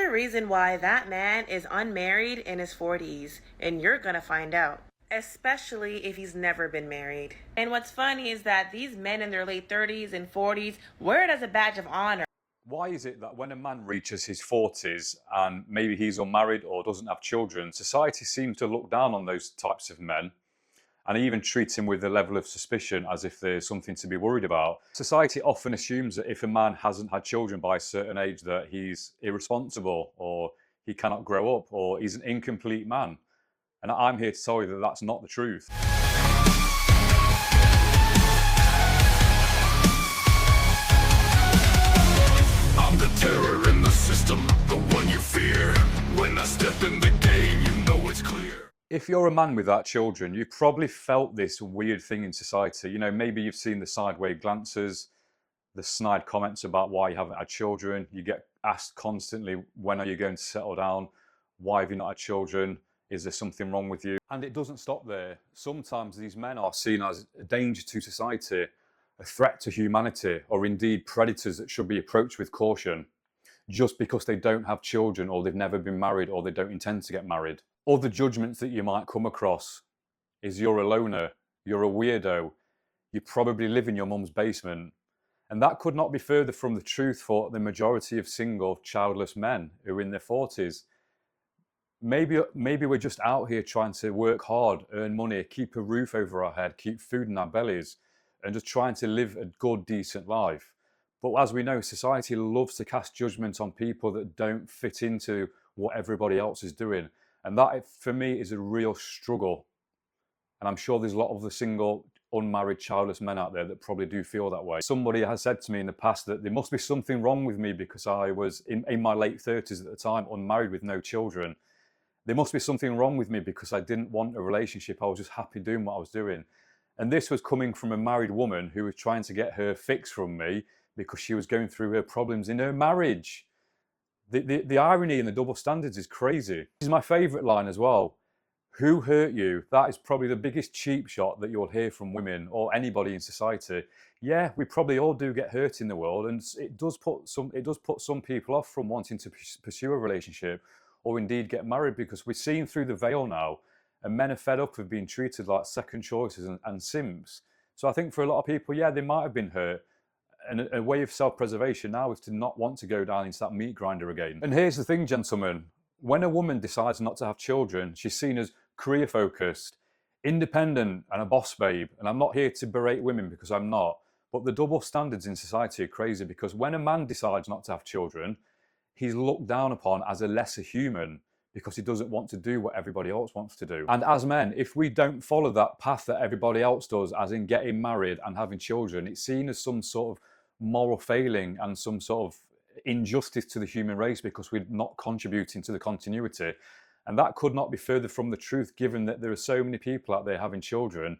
a reason why that man is unmarried in his 40s, and you're gonna find out. Especially if he's never been married. And what's funny is that these men in their late 30s and 40s wear it as a badge of honor. Why is it that when a man reaches his 40s and maybe he's unmarried or doesn't have children, society seems to look down on those types of men and even treat him with a level of suspicion as if there's something to be worried about? Society often assumes that if a man hasn't had children by a certain age that he's irresponsible or he cannot grow up or he's an incomplete man. And I'm here to tell you that that's not the truth. I'm the terror in the system, the one you fear. When I step in the game, you know it's clear. If you're a man without children, you've probably felt this weird thing in society. You know, maybe you've seen the sideways glances, the snide comments about why you haven't had children. You get asked constantly, when are you going to settle down? Why have you not had children? Is there something wrong with you? And it doesn't stop there. Sometimes these men are seen as a danger to society, a threat to humanity, or indeed predators that should be approached with caution, just because they don't have children or they've never been married or they don't intend to get married. Other judgments that you might come across is you're a loner, you're a weirdo, you probably live in your mum's basement. And that could not be further from the truth for the majority of single, childless men who are in their 40s. Maybe we're just out here trying to work hard, earn money, keep a roof over our head, keep food in our bellies, and just trying to live a good, decent life. But as we know, society loves to cast judgment on people that don't fit into what everybody else is doing. And that, for me, is a real struggle. And I'm sure there's a lot of the single, unmarried, childless men out there that probably do feel that way. Somebody has said to me in the past that there must be something wrong with me because I was in my late 30s at the time, unmarried with no children. There must be something wrong with me because I didn't want a relationship. I was just happy doing what I was doing. And this was coming from a married woman who was trying to get her fix from me because she was going through her problems in her marriage. The irony and the double standards is crazy. This is my favourite line as well. Who hurt you? That is probably the biggest cheap shot that you'll hear from women or anybody in society. Yeah, we probably all do get hurt in the world, and it does put some people off from wanting to pursue a relationship or indeed get married, because we're seeing through the veil now, and men are fed up of being treated like second choices and simps. So I think for a lot of people, yeah, they might have been hurt. And a way of self-preservation now is to not want to go down into that meat grinder again. And here's the thing, gentlemen. When a woman decides not to have children, she's seen as career-focused, independent, and a boss babe. And I'm not here to berate women because I'm not. But the double standards in society are crazy, because when a man decides not to have children, he's looked down upon as a lesser human because he doesn't want to do what everybody else wants to do. And as men, if we don't follow that path that everybody else does, as in getting married and having children, it's seen as some sort of moral failing and some sort of injustice to the human race because we're not contributing to the continuity. And that could not be further from the truth, given that there are so many people out there having children.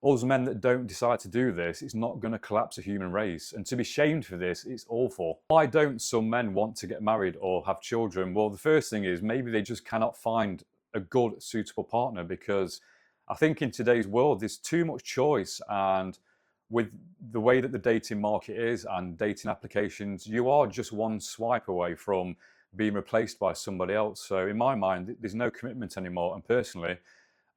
Us men that don't decide to do this, it's not going to collapse a human race. And to be shamed for this, it's awful. Why don't some men want to get married or have children? Well, the first thing is maybe they just cannot find a good, suitable partner, because I think in today's world, there's too much choice. And with the way that the dating market is and dating applications, you are just one swipe away from being replaced by somebody else. So in my mind, there's no commitment anymore. And personally,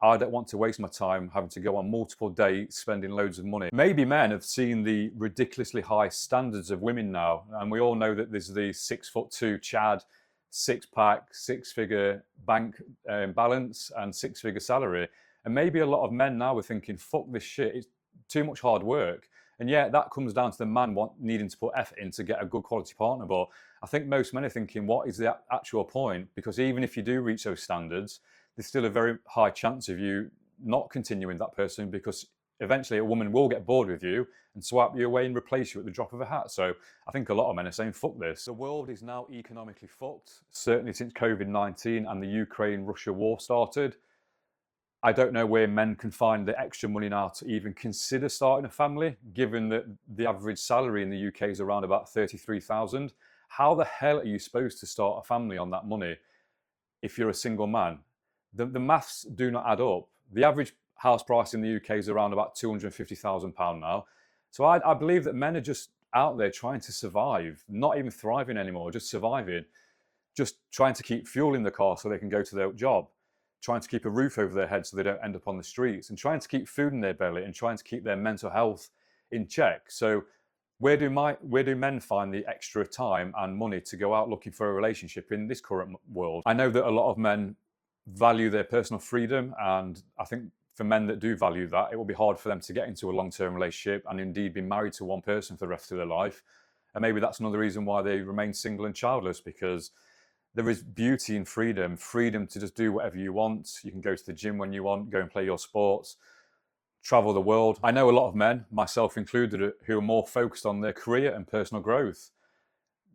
I don't want to waste my time having to go on multiple dates, spending loads of money. Maybe men have seen the ridiculously high standards of women now. And we all know that there's the 6'2" Chad, six-pack, six-figure bank balance and six-figure salary. And maybe a lot of men now are thinking, fuck this shit, it's too much hard work. And yeah, that comes down to the man needing to put effort in to get a good quality partner. But I think most men are thinking, what is the actual point? Because even if you do reach those standards, there's still a very high chance of you not continuing that person, because eventually a woman will get bored with you and swipe you away and replace you at the drop of a hat. So I think a lot of men are saying, fuck this. The world is now economically fucked, certainly since COVID-19 and the Ukraine-Russia war started. I don't know where men can find the extra money now to even consider starting a family, given that the average salary in the UK is around about 33,000. How the hell are you supposed to start a family on that money if you're a single man? The maths do not add up. The average house price in the UK is around about £250,000 now. So I believe that men are just out there trying to survive, not even thriving anymore, just surviving. just trying to keep fuel in the car so they can go to their job, trying to keep a roof over their head so they don't end up on the streets, and trying to keep food in their belly and trying to keep their mental health in check. So where do men find the extra time and money to go out looking for a relationship in this current world? I know that a lot of men value their personal freedom, and I think for men that do value that, it will be hard for them to get into a long-term relationship and indeed be married to one person for the rest of their life. And maybe that's another reason why they remain single and childless, because there is beauty in freedom to just do whatever you want. You can go to the gym when you want, go and play your sports, travel the world. I know a lot of men, myself included, who are more focused on their career and personal growth.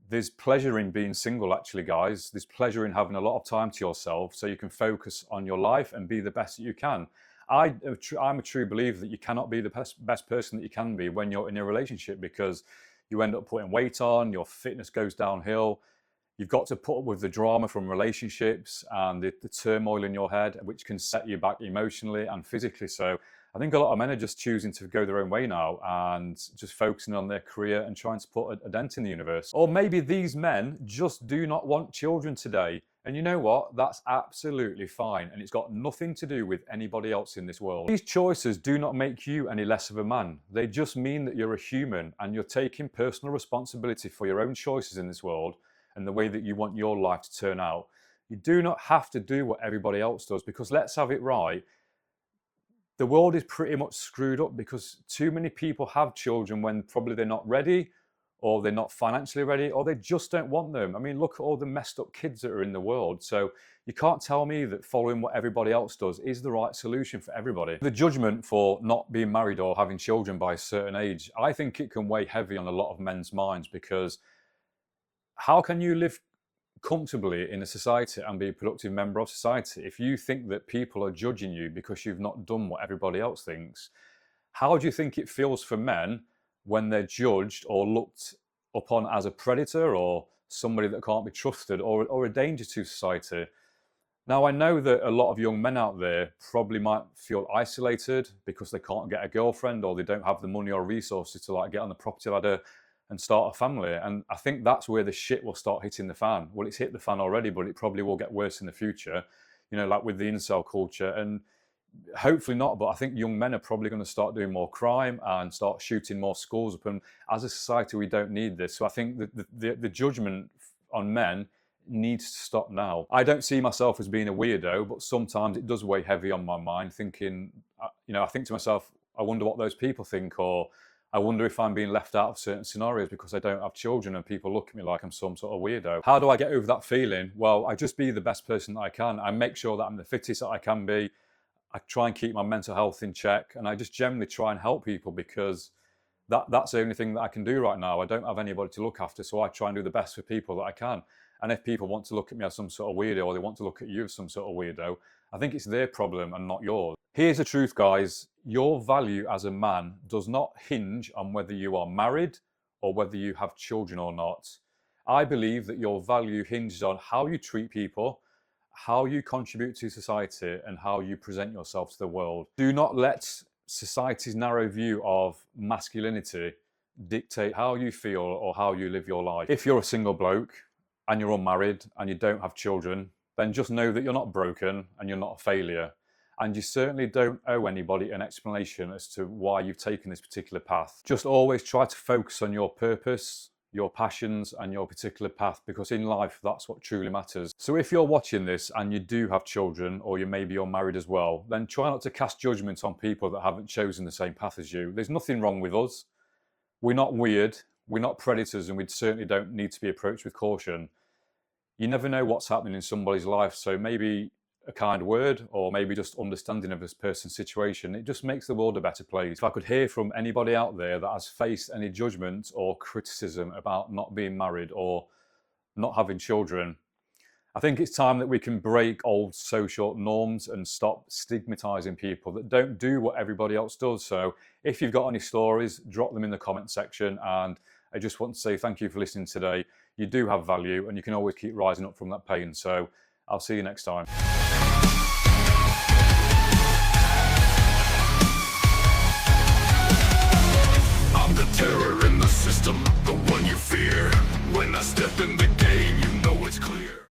There's pleasure in being single, actually, guys. There's pleasure in having a lot of time to yourself so you can focus on your life and be the best that you can. I'm a true believer that you cannot be the best person that you can be when you're in a relationship, because you end up putting weight on, your fitness goes downhill. You've got to put up with the drama from relationships and the turmoil in your head, which can set you back emotionally and physically. So I think a lot of men are just choosing to go their own way now and just focusing on their career and trying to put a dent in the universe. Or maybe these men just do not want children today. And you know what? That's absolutely fine. And it's got nothing to do with anybody else in this world. These choices do not make you any less of a man. They just mean that you're a human and you're taking personal responsibility for your own choices in this world and the way that you want your life to turn out. You do not have to do what everybody else does, because let's have it right. The world is pretty much screwed up because too many people have children when probably they're not ready, or they're not financially ready, or they just don't want them. I mean, look at all the messed up kids that are in the world. So you can't tell me that following what everybody else does is the right solution for everybody. The judgment for not being married or having children by a certain age, I think it can weigh heavy on a lot of men's minds, because how can you live comfortably in a society and be a productive member of society if you think that people are judging you because you've not done what everybody else thinks? How do you think it feels for men when they're judged or looked upon as a predator or somebody that can't be trusted or a danger to society? Now, I know that a lot of young men out there probably might feel isolated because they can't get a girlfriend, or they don't have the money or resources to like get on the property ladder and start a family. And I think that's where the shit will start hitting the fan. Well, it's hit the fan already, but it probably will get worse in the future, you know, like with the incel culture. And hopefully not, but I think young men are probably going to start doing more crime and start shooting more schools up. And as a society, we don't need this. So I think that the judgment on men needs to stop now. I don't see myself as being a weirdo, but sometimes it does weigh heavy on my mind, thinking, you know, I think to myself, I wonder what those people think, or I wonder if I'm being left out of certain scenarios because I don't have children and people look at me like I'm some sort of weirdo. How do I get over that feeling? Well, I just be the best person that I can. I make sure that I'm the fittest that I can be. I try and keep my mental health in check, and I just generally try and help people, because that's the only thing that I can do right now. I don't have anybody to look after, so I try and do the best for people that I can. And if people want to look at me as some sort of weirdo, or they want to look at you as some sort of weirdo, I think it's their problem and not yours. Here's the truth, guys. Your value as a man does not hinge on whether you are married or whether you have children or not. I believe that your value hinges on how you treat people, how you contribute to society, and how you present yourself to the world. Do not let society's narrow view of masculinity dictate how you feel or how you live your life. If you're a single bloke and you're unmarried and you don't have children, then just know that you're not broken and you're not a failure. And you certainly don't owe anybody an explanation as to why you've taken this particular path. Just always try to focus on your purpose, your passions, and your particular path, because in life, that's what truly matters. So if you're watching this and you do have children, or maybe you're married as well, then try not to cast judgment on people that haven't chosen the same path as you. There's nothing wrong with us. We're not weird, we're not predators, and we certainly don't need to be approached with caution. You never know what's happening in somebody's life, so maybe a kind word, or maybe just understanding of this person's situation, it just makes the world a better place. If I could hear from anybody out there that has faced any judgment or criticism about not being married or not having children, I think it's time that we can break old social norms and stop stigmatizing people that don't do what everybody else does. So if you've got any stories, drop them in the comment section. And I just want to say thank you for listening today. You do have value, and you can always keep rising up from that pain. So I'll see you next time. I'm the terror in the system, the one you fear. When I step in the game, you know it's clear.